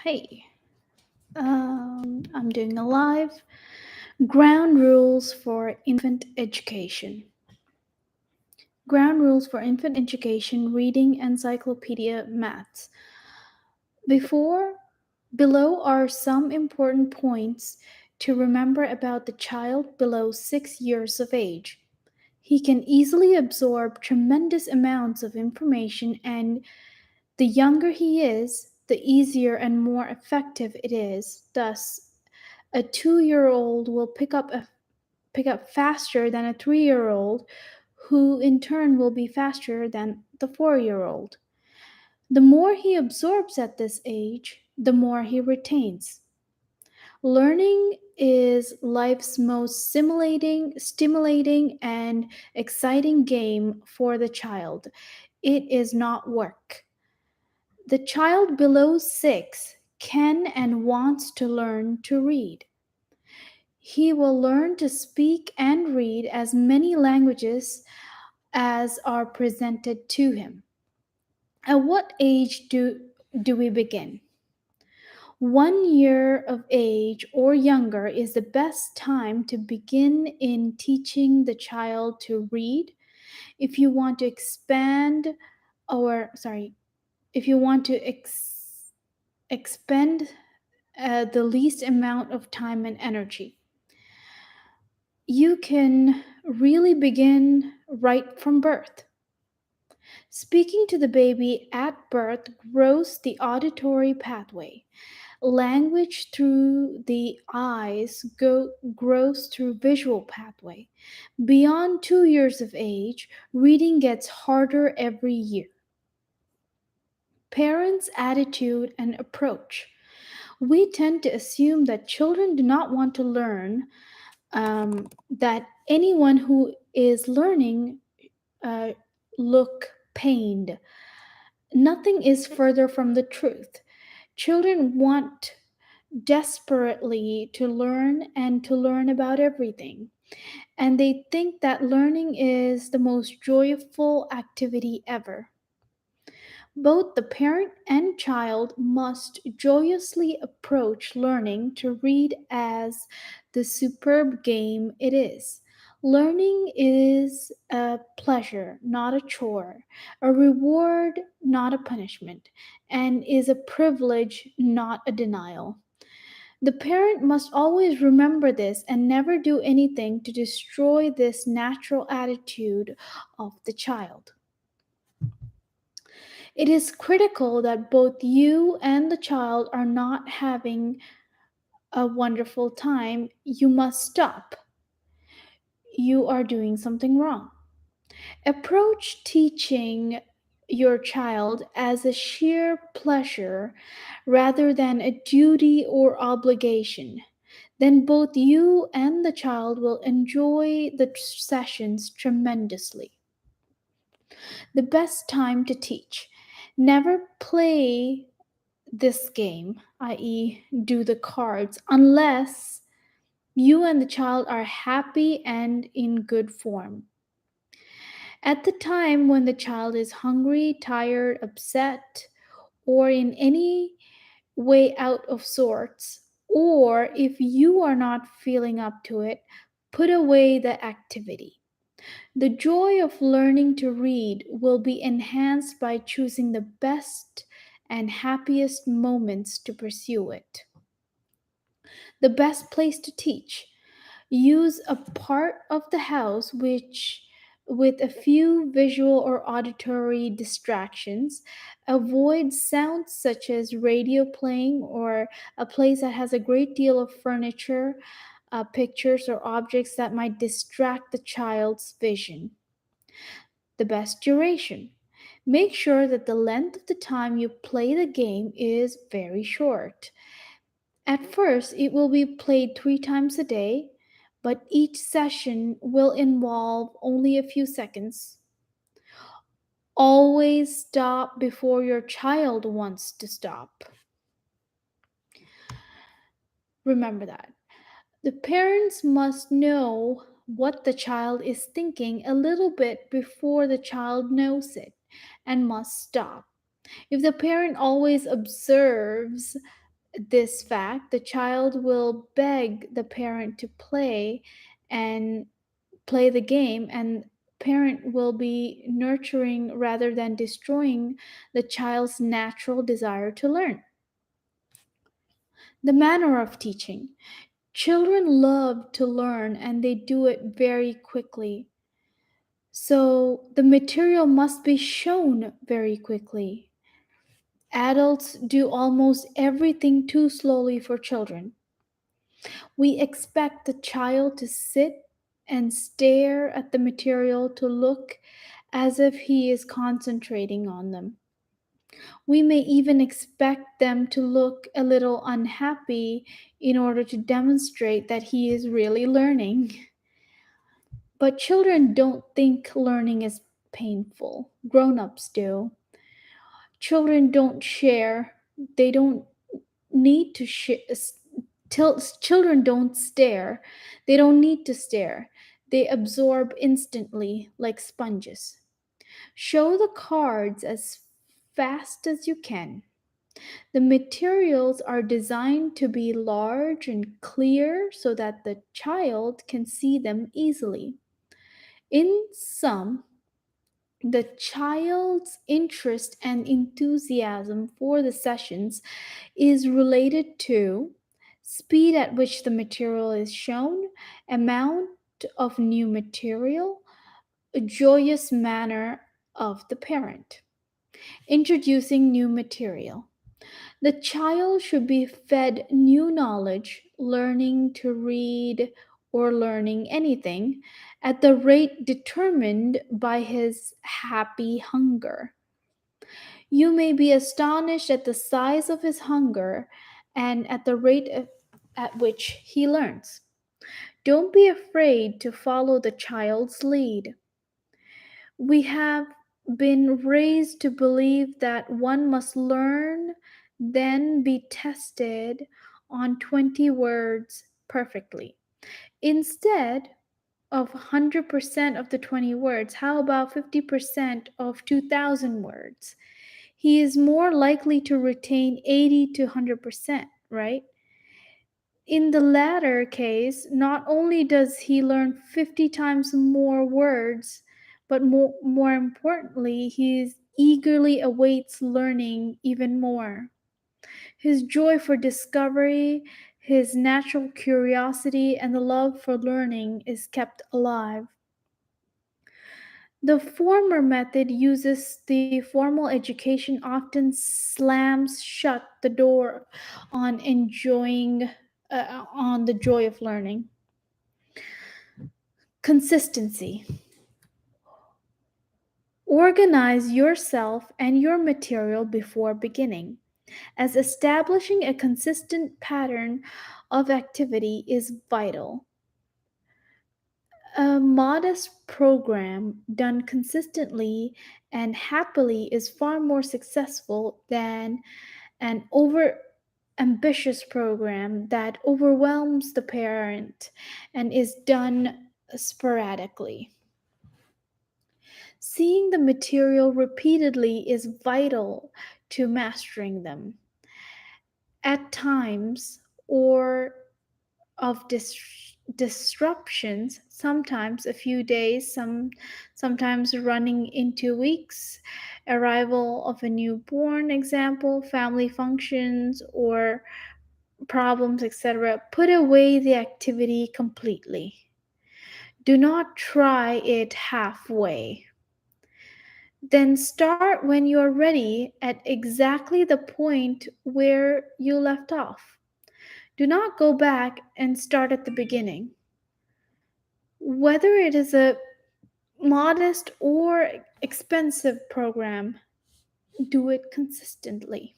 Hey, I'm doing a live ground rules for infant education. Ground rules for infant education, reading encyclopedia maths. Before, below are some important points to remember about the child below 6 years of age. He can easily absorb tremendous amounts of information, and the younger he is, the easier and more effective it is. Thus, a 2 year old will pick up faster than a 3 year old, who in turn will be faster than the 4 year old. The more he absorbs at this age, the more he retains. Learning is life's most stimulating, and exciting game for the child. It is not work. The child below 6 can and wants to learn to read. He will learn to speak and read as many languages as are presented to him. At what age do we begin? 1 year of age or younger is the best time to begin in teaching the child to read. If you want to expand, or sorry, if you want to expend the least amount of time and energy, you can really begin right from birth. Speaking to the baby at birth grows the auditory pathway. Language through the eyes grows through visual pathway. Beyond 2 years of age, reading gets harder every year. Parents' attitude and approach. We tend to assume that children do not want to learn, that anyone who is learning uh, look pained. Nothing is further from the truth. Children want desperately to learn and to learn about everything. And they think that learning is the most joyful activity ever. Both the parent and child must joyously approach learning to read as the superb game it is. Learning is a pleasure, not a chore, a reward, not a punishment, and is a privilege, not a denial. The parent must always remember this and never do anything to destroy this natural attitude of the child. It is critical that both you and the child are not having a wonderful time. You must stop. You are doing something wrong. Approach teaching your child as a sheer pleasure rather than a duty or obligation. Then both you and the child will enjoy the sessions tremendously. The best time to teach. Never play this game, i.e., do the cards, unless you and the child are happy and in good form. At the time when the child is hungry, tired, upset, or in any way out of sorts, or if you are not feeling up to it, put away the activity. The joy of learning to read will be enhanced by choosing the best and happiest moments to pursue it. The best place to teach. Use a part of the house which with a few visual or auditory distractions. Avoid sounds such as radio playing or a place that has a great deal of furniture, pictures, or objects that might distract the child's vision. The best duration. Make sure that the length of the time you play the game is very short. At first, it will be played 3 times a day, but each session will involve only a few seconds. Always stop before your child wants to stop. Remember that. The parents must know what the child is thinking a little bit before the child knows it and must stop. If the parent always observes this fact, the child will beg the parent to and play the game, and parent will be nurturing rather than destroying the child's natural desire to learn. The manner of teaching. Children love to learn and they do it very quickly. So the material must be shown very quickly. Adults do almost everything too slowly for children. We expect the child to sit and stare at the material to look as if he is concentrating on them. We may even expect them to look a little unhappy in order to demonstrate that he is really learning. But children don't think learning is painful. Grown ups do. Children don't share. They don't need to share. Children don't stare. They don't need to stare. They absorb instantly like sponges. Show the cards as fast as you can. The materials are designed to be large and clear so that the child can see them easily. In sum, the child's interest and enthusiasm for the sessions is related to speed at which the material is shown, amount of new material, a joyous manner of the parent. Introducing new material. The child should be fed new knowledge, learning to read or learning anything, at the rate determined by his happy hunger. You may be astonished at the size of his hunger and at the at which he learns. Don't be afraid to follow the child's lead. We have been raised to believe that one must learn, then be tested on 20 words perfectly. Instead of 100% of the 20 words, how about 50% of 2,000 words? He is more likely to retain 80 to 100%, right? In the latter case, not only does he learn 50 times more words, but more importantly, he eagerly awaits learning even more. His joy for discovery, his natural curiosity, and the love for learning is kept alive. The former method uses the formal education, often slams shut the door on on the joy of learning. Consistency. Organize yourself and your material before beginning, as establishing a consistent pattern of activity is vital. A modest program done consistently and happily is far more successful than an over ambitious program that overwhelms the parent and is done sporadically. Seeing the material repeatedly is vital to mastering them. At times, or of disruptions, sometimes a few days, sometimes running into weeks, arrival of a newborn, example, family functions or problems, etc. Put away the activity completely. Do not try it halfway. Then start when you are ready at exactly the point where you left off. Do not go back and start at the beginning. Whether it is a modest or expensive program, do it consistently.